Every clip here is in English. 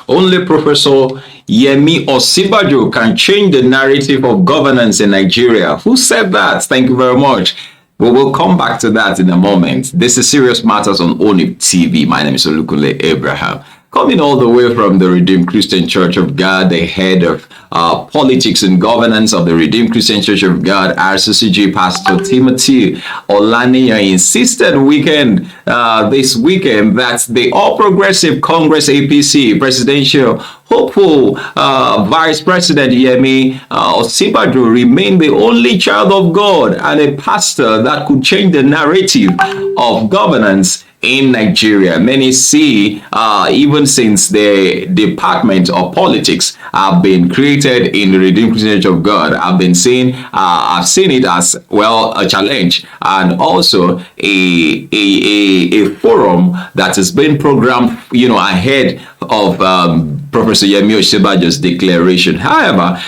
Only Professor Yemi Osinbajo can change the narrative of governance in Nigeria. Who said that? Thank you very much. We will come back to that in a moment. This is Serious Matters on ONIF TV. My name is Olukunle Abraham. Coming all the way from the Redeemed Christian Church of God, the head of politics and governance of the Redeemed Christian Church of God, RCCG, Pastor Timothy Olaniyan, insisted this weekend that the All Progressive Congress APC presidential hopeful Vice President Yemi Osinbajo remained the only child of God and a pastor that could change the narrative of governance in Nigeria. Many see, even since the Department of Politics have been created in the Redeemed Christian Church of God, I've seen it as well a challenge and also a forum that has been programmed, ahead of Professor Yemi Osinbajo's declaration. However,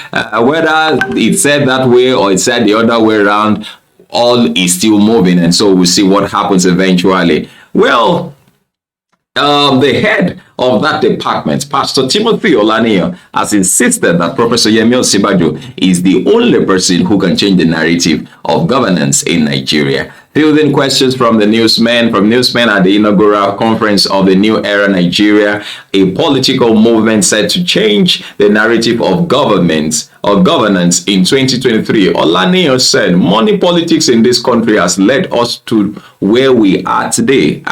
whether it's said that way or it's said the other way around, all is still moving, and so we'll see what happens eventually. Well, the head of that department, Pastor Timothy Olaniyan, has insisted that Professor Yemi Osinbajo is the only person who can change the narrative of governance in Nigeria. Fielding questions from newsmen at the inaugural conference of the New Era Nigeria, a political movement set to change the narrative of governance in 2023. Olaniyan said, money politics in this country has led us to where we are today.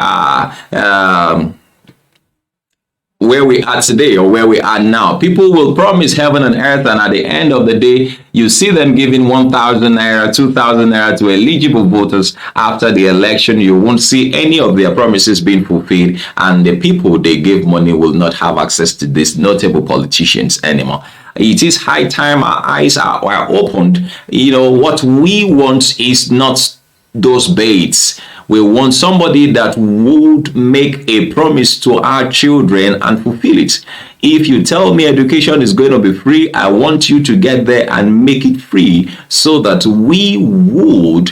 Where we are today or where we are now. People will promise heaven and earth, and at the end of the day, you see them giving 1,000 naira, 2,000 naira to eligible voters. After the election, you won't see any of their promises being fulfilled, and the people they gave money will not have access to these notable politicians anymore. It is high time our eyes are opened. What we want is not those baits. We want somebody that would make a promise to our children and fulfill it. If you tell me education is going to be free, I want you to get there and make it free so that we would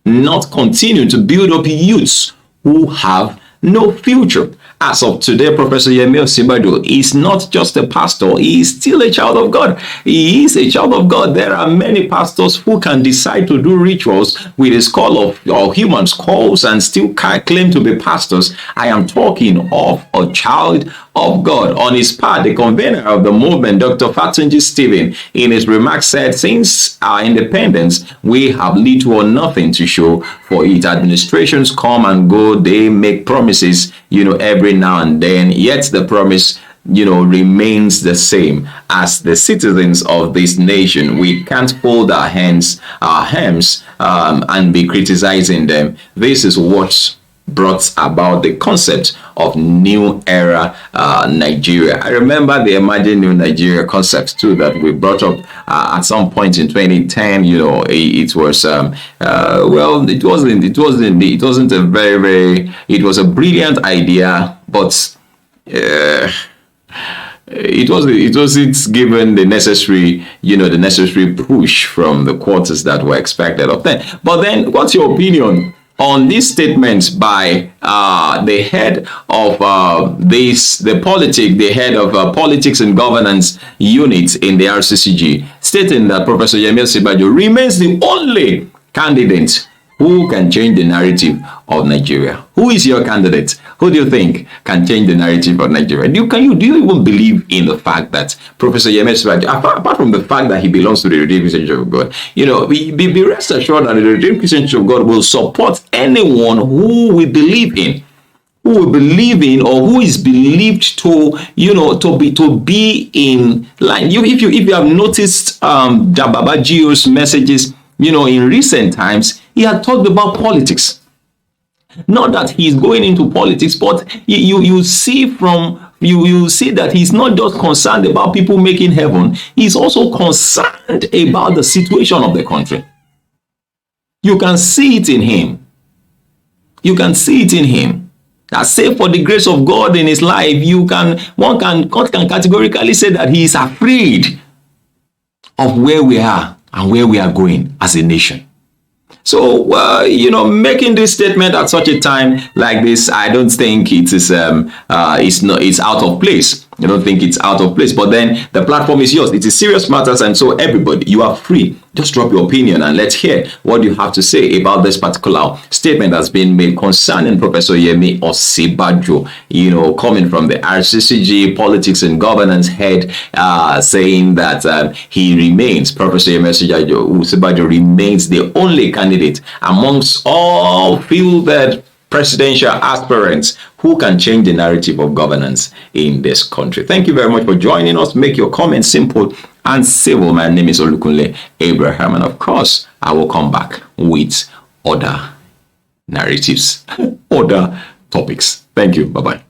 not continue to build up youths who have no future. As of today, Professor Yemi Osinbajo is not just a pastor, he is still a child of God. He is a child of God. There are many pastors who can decide to do rituals with a skull of human skulls and still claim to be pastors. I am talking of a child of God. On his part, the convener of the movement, Dr. Fatunji Stephen, in his remarks said, since our independence, we have little or nothing to show for it. Administrations come and go, they make promises, every now and then, yet the promise remains the same. As the citizens of this nation, we can't fold our hands and be criticizing them. This is what brought about the concept of New Era Nigeria. I remember the Imagine New Nigeria concept too that we brought up at some point in 2010. It was it was a brilliant idea, but it wasn't given the necessary push from the quarters that were expected of them. But then, what's your opinion on these statements by the head of the head of politics and governance units in the RCCG, stating that Professor Yemi Osinbajo remains the only candidate who can change the narrative of Nigeria? Who is your candidate? Who do you think can change the narrative of Nigeria? Do you even believe in the fact that Professor Yemi Osinbajo, apart from the fact that he belongs to the Redeemed Christian Church of God, be rest assured that the Redeemed Christian Church of God will support anyone who we believe in, or who is believed to be in line. If you have noticed Jababa Gio's messages, in recent times, he had talked about politics. Not that he's going into politics, but you see that he's not just concerned about people making heaven, he's also concerned about the situation of the country. You can see it in him. That save for the grace of God in his life, one can categorically say that he is afraid of where we are and where we are going as a nation. So, making this statement at such a time like this, I don't think it is it's out of place. I don't think it's out of place. But then the platform is yours. It is serious matters, and so everybody, you are free. Just drop your opinion and let's hear what you have to say about this particular statement that's been made concerning Professor Yemi Osinbajo, coming from the RCCG Politics and Governance head, saying that Professor Yemi Osinbajo remains the only candidate amongst all fielded presidential aspirants who can change the narrative of governance in this country. Thank you very much for joining us. Make your comments simple and civil. My name is Olukunle Abraham, and of course, I will come back with other narratives, other topics. Thank you. Bye-bye.